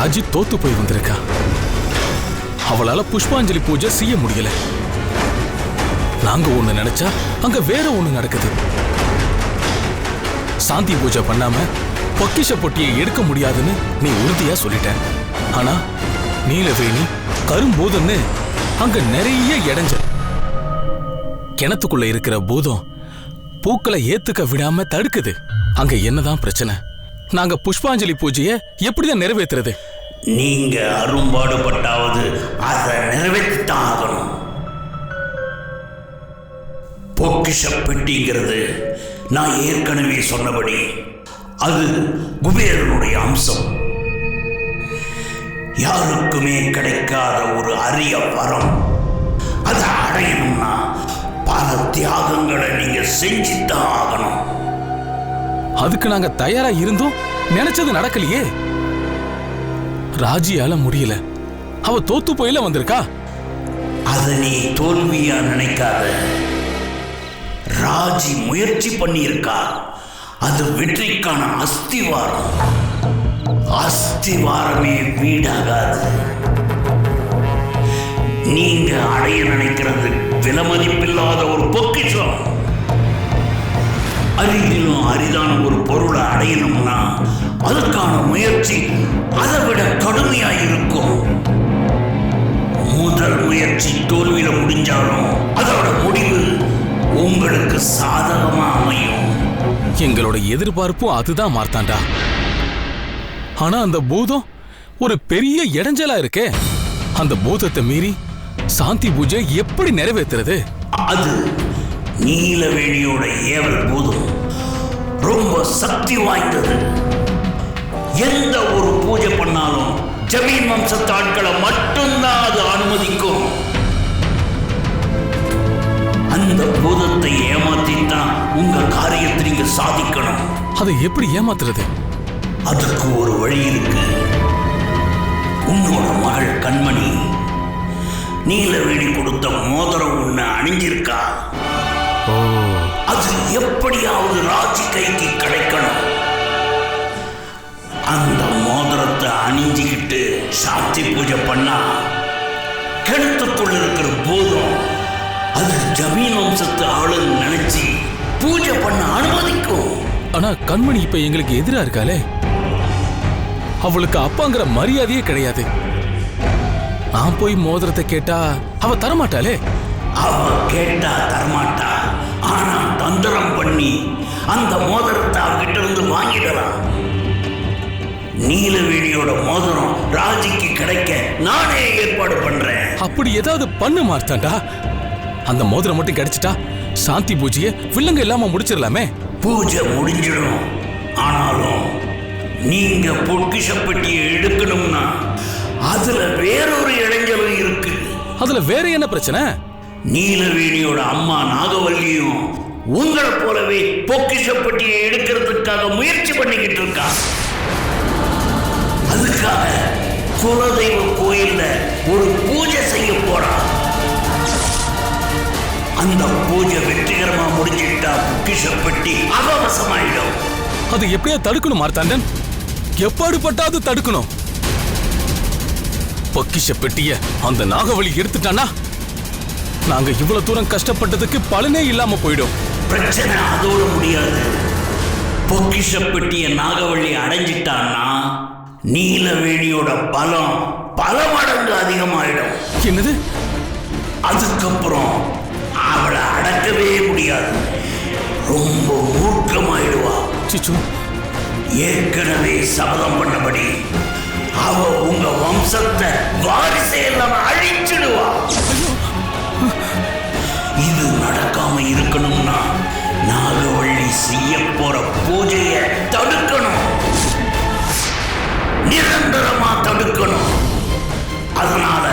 ராஜி தோத்து போய் வந்திருக்கா. அவளால புஷ்பாஞ்சலி பூஜை செய்ய முடியல. நாங்க ஒண்ணு நினைச்சா அங்க வேற ஒண்ணு நடக்குது. சாந்தி பூஜை பண்ணாம பொக்கிஷ பொட்டியை எடுக்க முடியாதுன்னு நீ உறுதியா சொல்லிட்ட. ஆனா நீலவேணி கரும்பூதம்னு அங்க நிறைய இடைஞ்சல். கிணத்துக்குள்ள இருக்கிற பூதம் பூக்களை ஏத்துக்க விடாம தடுக்குது. அங்க என்னதான் பிரச்சனை? நாங்க புஷ்பாஞ்சலி பூஜையை எப்படிதான் நிறைவேற்றுறது? நீங்க அரும்பாடுபட்டாவது அதை நிறைவேற்றித்தான் ஆகணும். பொக்கிஷ பெட்டிங்கிறது நான் ஏற்கனவே சொன்னபடி அது குபேரனுடைய அம்சம். யாருக்குமே கிடைக்காத ஒரு அரிய வரம். அதை அடையணும்னா பல தியாகங்களை நீங்க செஞ்சுதான் ஆகணும். அதுக்கு நாங்க தயாரா இருந்தோம், நினைச்சது நடக்கலையே. ராஜியால முடியல, அவ தோத்து போயில வந்திருக்கா. அதை நீ தோல்வியா நினைக்காத. ராஜி முயற்சி பண்ணியிருக்கா. அது வெற்றிக்கான அஸ்திவாரம். அஸ்திவாரமே வீடாகாது. நீங்க அடைய நினைக்கிறது விலமதிப்பில்லாத ஒரு பொக்கிஷம். அரிதிலும் அரிதான ஒரு பொருளை அடையணும்னா அதுக்கான முயற்சி அதை விட கடுமையாயிருக்கும். முதல் முயற்சி தோல்வியில முடிஞ்சாலும் அதோட முடிவு உங்களுக்கு சாதகமா அமையும். எங்களோட எதிர்பார்ப்பும் அதுதான் மார்த்தாண்டா. ஆனா அந்த பூதம் ஒரு பெரிய இடைஞ்சலா இருக்கே. அந்த பூதத்தை மீறி சாந்தி பூஜை எப்படி நிறைவேற்றுறது? அது நீலவேணியோட ஏவல் பூதம் ரொம்ப சக்தி வாய்ந்தது. எந்த ஒரு பூஜை பண்ணாலும் ஜமீன் வம்சத்து ஆட்களை மட்டும்தான் அது அனுமதிக்கும். அந்த பூதத்தை ஏமாத்தித்தான் உங்க காரியத்தை நீங்க சாதிக்கணும். அதை எப்படி ஏமாத்துறது? அதுக்கு ஒரு வழி இருக்கு. உன்னோட மகள் கண்மணி நீலவேணி கொடுத்த மோதிரம் உன்னை அணிஞ்சிருக்கா. அது எப்படியாவது ராஜி கைக்கு கிடைக்கணும். அந்த மோதிரத்தை அணிஞ்சிக்கிட்டு சாந்தி பூஜை பண்ணா கிணத்துக்குள்ள இருக்கிற பூதம் அது ஜமீன் வம்சத்து ஆளுன்னு நினைச்சு பூஜை பண்ண அனுமதிக்கும். ஆனா கண்மணி இப்ப எங்களுக்கு எதிரா இருக்காளே. அவளுக்கு அப்பாங்கிற மரியாதையே கிடையாது. நான் போய் மோதிரத்தை கேட்டா அவ தரமாட்டாளே. அவ கேட்டா தரமாட்டா. ஆனா தந்திரம் பண்ணி அந்த மோதிரத்தை அவகிட்ட இருந்து வாங்கிடலாம். நீலவேணியோட மோதிரம் ராஜிக்கு கிடைக்க நானே ஏற்பாடு பண்றேன். அப்படி ஏதாவது பண்ணு மார்த்தாண்டா. அந்த மோதிரம் மட்டும் கிடைச்சிட்டா சாந்தி பூஜையை வில்லங்க இல்லாம முடிச்சிடலாமே. பூஜை முடிஞ்சிடும். ஆனாலும் நீங்க பொக்கிஷ பெட்டியை எடுக்கணும்னா அதுல வேறொரு இடைஞ்சலும் இருக்கு. அதுல வேற என்ன பிரச்சனை? நீலவேணியோட அம்மா நாகவல்லியும் உங்களை போலவே பொக்கிஷ பெட்டியை எடுக்கிறதுக்காக முயற்சி பண்ணிக்கிட்டு இருக்கா. அதுக்காக குலதெய்வ கோயில்ல ஒரு பூஜை செய்ய போறா. அந்த பூஜை வெற்றிகரமா முடிஞ்சிட்டா பொக்கிஷ பெட்டி அவவசமாயிடும். அது எப்படியா தடுக்கணும் மார்த்தாண்டன்? எப்பாடுபட்டாவது தடுக்கணும். பொக்கிஷ பெட்டிய அந்த நாகவழி எடுத்துட்டானா நாங்க இவ்வளவு தூரம் கஷ்டப்பட்டதுக்கு பலனே இல்லாம போயிடும். பிரச்சனை அதோட முடியாது. பொக்கிஷ பெட்டிய நாகவழி அடைஞ்சிட்டான்னா நீலவேணியோட பலம் பல மடங்கு அதிகமாயிடும். என்னது? அதுக்கப்புறம் அவளை அடக்கவே முடியாது. ரொம்ப மூர்க்கமாயிடுவா. சிச்சு, ஏற்கனவே சபதம் பண்ணபடி அவ உங்க வம்சத்தை வாரிசை எல்லாம் அழிச்சிடுவா. இது நடக்காம இருக்கணும்னா நாகவள்ளி செய்ய போற பூஜையை தடுக்கணும். நிரந்தரமா தடுக்கணும். அதனால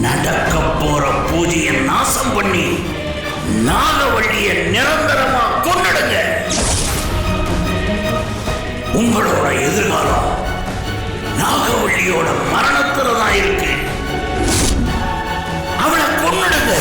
நடக்க போற பூஜையை நாசம் பண்ணி நாகவள்ளியை நிரந்தரமா கொன்னுடுங்க. உங்களோட எதிர்காலம் நாகவள்ளியோட மரணத்துல தான் இருக்கு. அவளை கொன்னுடுங்க.